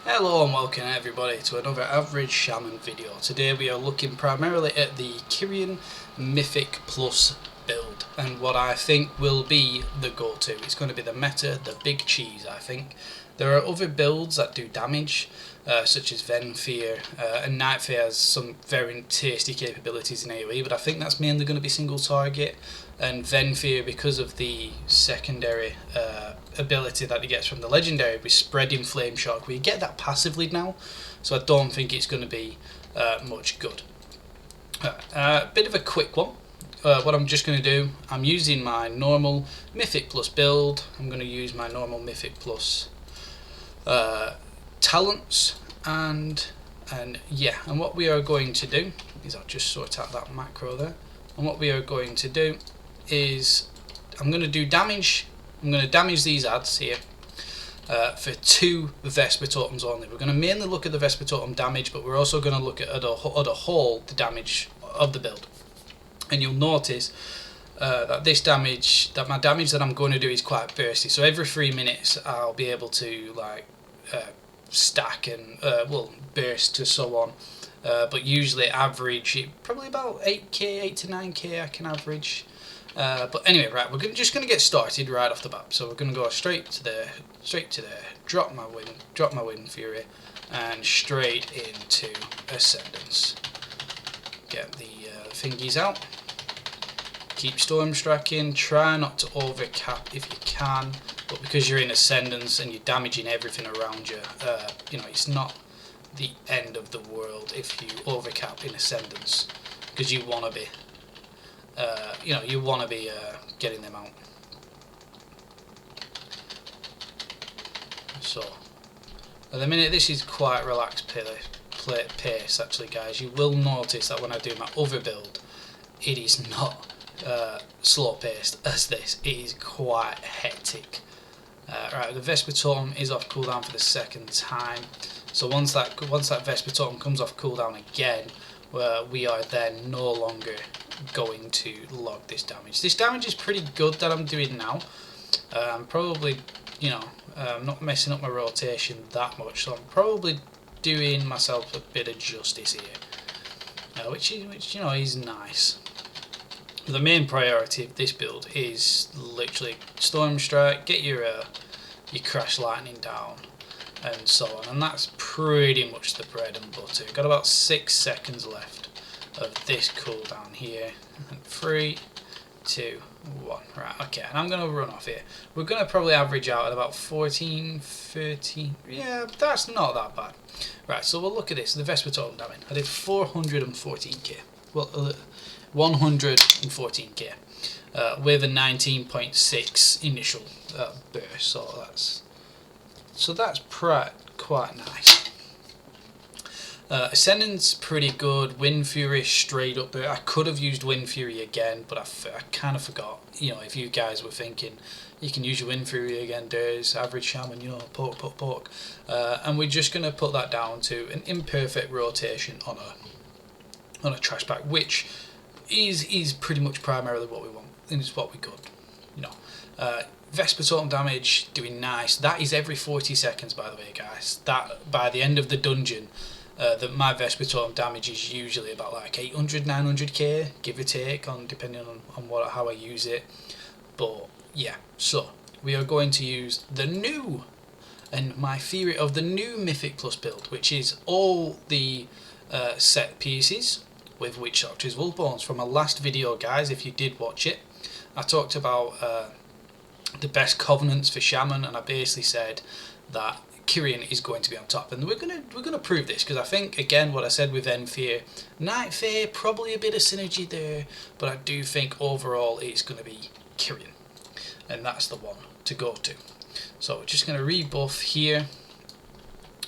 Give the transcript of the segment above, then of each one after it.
Hello and welcome everybody to another Average Shaman video. Today we are looking primarily at the Kyrian Mythic Plus build and what I think will be the go-to. It's going to be the meta, the big cheese I think. There are other builds that do damage such as Venfear and Nightfear has some very tasty capabilities in AOE, but I think that's mainly going to be single target, and Venfear, because of the secondary ability that he gets from the legendary with spreading flame shock, we get that passively now, so I don't think it's going to be much good. Bit of a quick one. What I'm just going to do, I'm using my normal Mythic Plus build. I'm going to use my normal Mythic Plus talents, and what we are going to do is, I'll just sort out that macro there, and what we are going to do is I'm going to do damage. I'm going to damage these ads here for 2 Vesper Totems only. We're going to mainly look at the Vesper Totem damage, but we're also going to look at a whole the damage of the build. And you'll notice that my damage that I'm going to do is quite bursty. So every 3 minutes I'll be able to stack and burst to so on. But usually average probably about 8k, 8 to 9k I can average. But anyway, right, we're just going to get started right off the bat. So we're going to go straight to there, drop my wind fury, and straight into ascendance. Get the thingies out. Keep storm striking. Try not to overcap if you can, but because you're in ascendance and you're damaging everything around you, it's not the end of the world if you overcap in ascendance, because you want to be. Getting them out. So, at the minute, this is quite relaxed pace actually, guys. You will notice that when I do my other build, it is not slow paced as this. It is quite hectic. Right, the Vesper Totem is off cooldown for the second time. So once that Vesper Totem comes off cooldown again, we are then no longer going to log this damage. This damage is pretty good that I'm doing now. I'm probably, not messing up my rotation that much, so I'm probably doing myself a bit of justice here, which is nice. The main priority of this build is literally Storm Strike, get your Crash Lightning down, and so on, and that's pretty much the bread and butter. Got about 6 seconds left of this cooldown here. 3, 2, 1. Right, okay, and I'm going to run off here. We're going to probably average out at about 14, 13. Yeah, that's not that bad. Right, so we'll look at this. The Vesper Totem damage. I did 414k. Well, 114k. With a 19.6 initial burst. So that's quite nice. Ascendant's pretty good. Wind Fury straight up there. I could have used Wind Fury again, but I kind of forgot. If you guys were thinking you can use your Wind Fury again, there's Average Shaman, poke. And we're just going to put that down to an imperfect rotation on a trash pack, which is pretty much primarily what we want, and it's what we got. Vesper Totem damage, doing nice. That is every 40 seconds, by the way, guys. That, by the end of the dungeon, my Vesper Totem damage is usually about like 800, 900k, give or take, depending on how I use it. But yeah, so we are going to use the new, and my theory of the new Mythic Plus build, which is all the set pieces with Witch Doctor's Wolfbones from my last video, guys. If you did watch it, I talked about the best covenants for Shaman, and I basically said that Kyrian is going to be on top, and we're gonna prove this, because I think, again, what I said with Venfear, Nightfear, probably a bit of synergy there, but I do think overall it's going to be Kyrian, and that's the one to go to. So we're just going to rebuff here.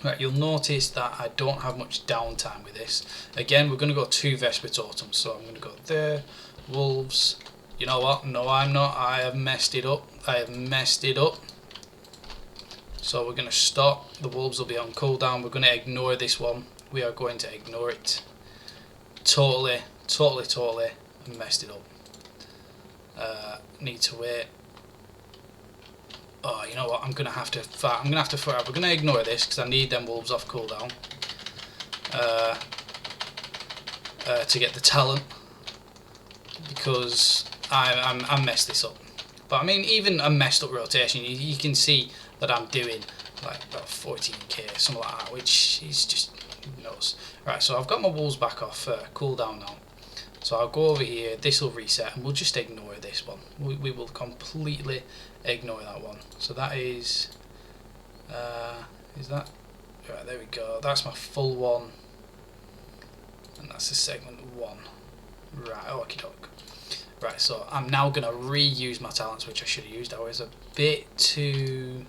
Right, you'll notice that I don't have much downtime with this. Again, we're going to go 2 Vesper Totems, so I'm going to go there, Wolves. You know what? No, I'm not. I have messed it up. So we're going to stop. The Wolves will be on cooldown. We're going to ignore this one. We are going to ignore it. Totally messed it up. Need to wait. Oh, you know what? I'm gonna have to fire. We're gonna ignore this because I need them wolves off cooldown to get the talent, because I messed this up. But I mean, even a messed up rotation, you can see that I'm doing like about 14k, something like that, which is just nuts. Right, so I've got my wolves back off cooldown now. So I'll go over here, this will reset, and we'll just ignore this one. We will completely ignore that one. So that is that? Right, there we go. That's my full one. And that's the segment 1. Right, okie doke. Right, so I'm now going to reuse my talents, which I should have used. I was a bit too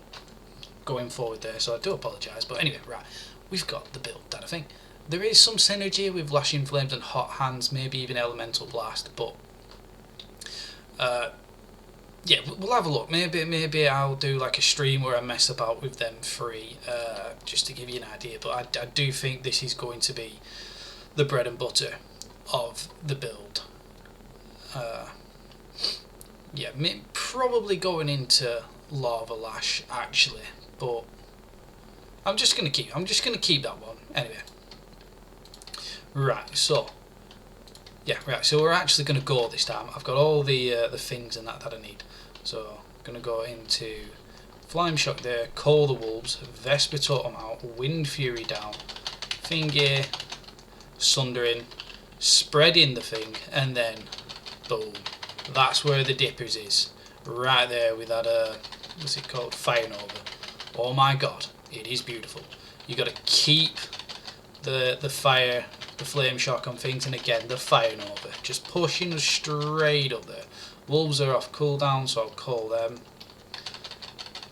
going forward there, so I do apologise. But anyway, right, we've got the build that I think. There is some synergy with Lashing Flames and Hot Hands, maybe even Elemental Blast, but yeah, we'll have a look. Maybe I'll do like a stream where I mess about with them three, just to give you an idea. But I do think this is going to be the bread and butter of the build. Yeah, probably going into Lava Lash actually, but I'm just gonna keep that one anyway. Right, so yeah, right. So we're actually gonna go this time. I've got all the things and that I need. So I'm gonna go into Flame Shock there, Call the Wolves, Vesper Totem out, Wind Fury down, Thingy, Sundering, spreading the thing, and then boom. That's where the Dippers is. Right there with that what's it called? Fire Nova. Oh my god, it is beautiful. You gotta keep the fire, the flame shock on things, and again the Fire Nova. Just pushing straight up there. Wolves are off cooldown, so I'll call them.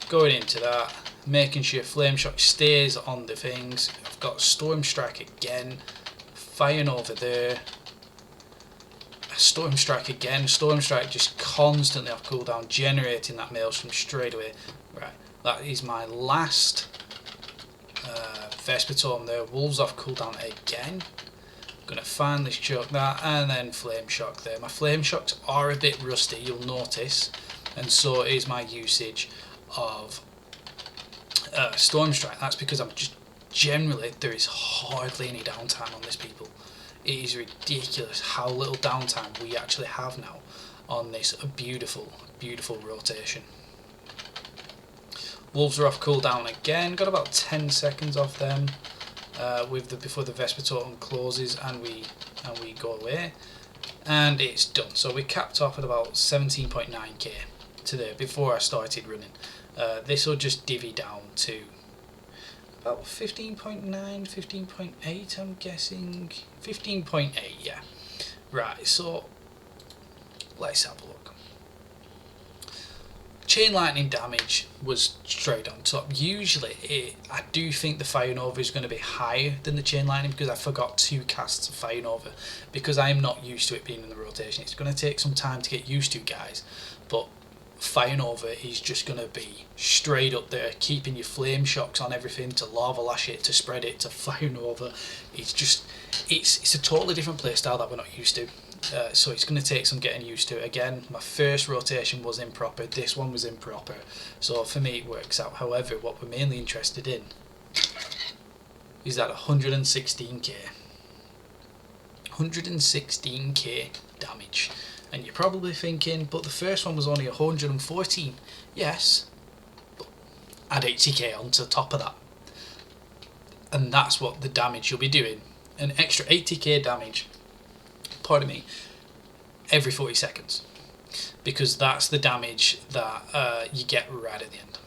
Going into that, making sure Flame Shock stays on the things. I've got Storm Strike again. Fire Nova there. Storm Strike again. Storm Strike just constantly off cooldown, generating that Maelstrom straight away. Right, that is my last Vesper Totem there. Wolves off cooldown again. Gonna finally choke that, and then Flame Shock there. My Flame Shocks are a bit rusty, you'll notice, and so is my usage of Storm Strike. That's because I'm just generally, there is hardly any downtime on this, people. It is ridiculous how little downtime we actually have now on this beautiful, beautiful rotation. Wolves are off cooldown again. Got about 10 seconds off them before the Vesper Totem closes, and we go away, and it's done. So we capped off at about 17.9k today before I started running. This will just divvy down to about 15.9, 15.8, I'm guessing. 15.8, yeah. Right, so let's have a look. Chain Lightning damage was straight on top. Usually, I do think the Fire Nova is going to be higher than the Chain Lightning, because I forgot 2 casts of Fire Nova, because I am not used to it being in the rotation. It's going to take some time to get used to, guys, but Fire Nova is just going to be straight up there, keeping your Flame Shocks on everything, to Lava Lash it, to spread it, to Fire Nova. It's just, it's a totally different playstyle that we're not used to. So it's going to take some getting used to. Again, my first rotation was improper, this one was improper, so for me it works out. However, what we're mainly interested in is that 116k. 116k damage. And you're probably thinking, but the first one was only 114. Yes, but add 80k on to top of that. And that's what the damage you'll be doing. An extra 80k damage, pardon me, every 40 seconds. Because that's the damage that you get right at the end.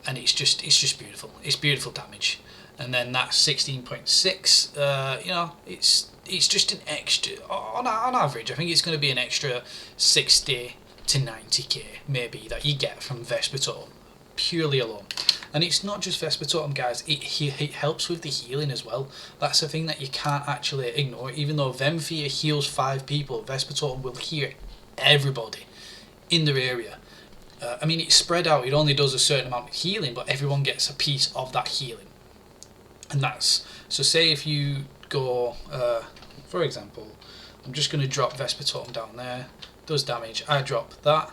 And it's just beautiful. It's beautiful damage. And then that's 16.6, you know, it's just an extra, on average, I think it's going to be an extra 60 to 90k, maybe, that you get from Vesper Totem, purely alone. And it's not just Vesper Totem, guys, it helps with the healing as well. That's the thing that you can't actually ignore. Even though Vemfear heals 5 people, Vesper Totem will heal everybody in their area. I mean, it's spread out, it only does a certain amount of healing, but everyone gets a piece of that healing. And that's, so say if you go, for example, I'm just going to drop Vesper Totem down there, does damage, I drop that,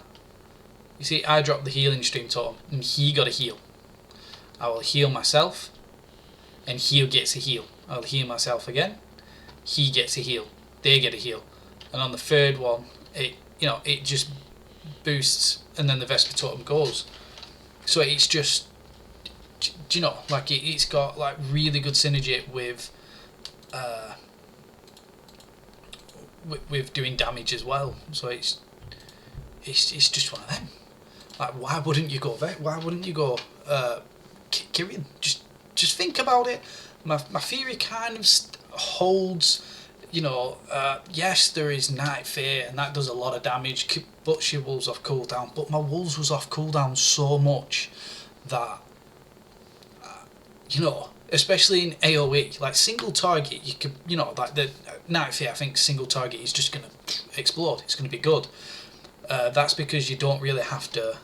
You see, I dropped the healing stream totem, and he got a heal. I will heal myself, and he gets a heal. I'll heal myself again, he gets a heal. They get a heal, and on the third one, it just boosts, and then the Vesper totem goes. So it's just, do you know, like it's got like really good synergy with doing damage as well. So it's just one of them. Like, why wouldn't you go Vet? Why wouldn't you go Kyrian? Just think about it. My theory kind of holds. You know, yes, there is Night Fear, and that does a lot of damage, but she wolves off cooldown. But my wolves was off cooldown so much that, you know, especially in AOE, like single target, you could, you know, like the Night Fear, I think single target is just going to explode. It's going to be good. That's because you don't really have to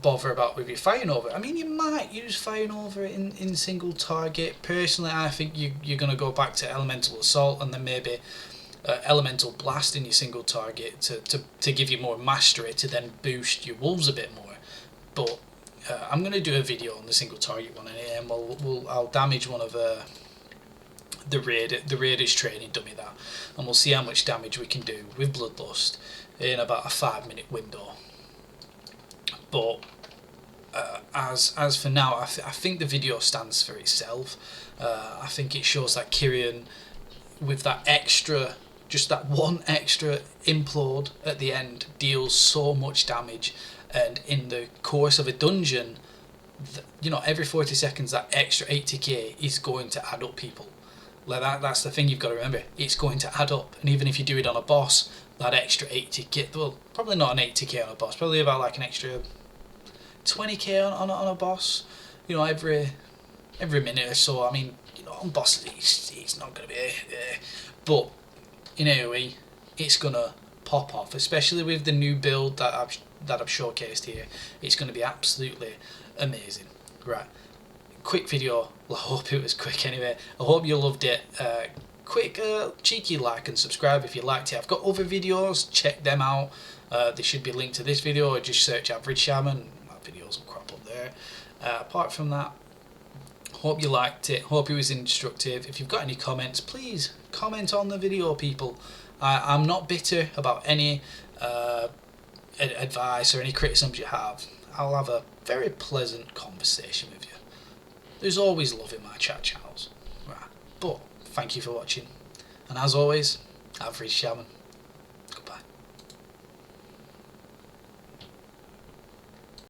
bother about with your Fire Nova. I mean, you might use Fire Nova in single target. Personally, I think you're going to go back to Elemental Assault and then maybe Elemental Blast in your single target to give you more mastery to then boost your wolves a bit more. But I'm going to do a video on the single target one, and I'll damage one of the Raiders training dummy that, and we'll see how much damage we can do with Bloodlust in about a 5-minute window. But as for now, I think the video stands for itself. I think it shows that Kyrian, with that extra, just that one extra implode at the end, deals so much damage, and in the course of a dungeon, you know, every 40 seconds that extra 80k is going to add up, people. Like that's the thing you've got to remember. It's going to add up, and even if you do it on a boss, that extra 80k, well, probably not an 80k on a boss, probably about like an extra 20k on a boss, you know, every minute or so. I mean, you know, on bosses it's not going to be but in AOE it's going to pop off, especially with the new build that I've showcased here. It's going to be absolutely amazing. Right, quick video. Well, I hope it was quick anyway. I hope you loved it. Quick cheeky like and subscribe if you liked it. I've got other videos, check them out. They should be linked to this video, or just search Average Shaman. Videos will crop up there. Apart from that, hope you liked it, hope it was instructive. If you've got any comments, please comment on the video, people. I'm not bitter about any advice or any criticisms you have. I'll have a very pleasant conversation with you. There's always love in my chat channels. Right. But thank you for watching, and as always, Average Shaman.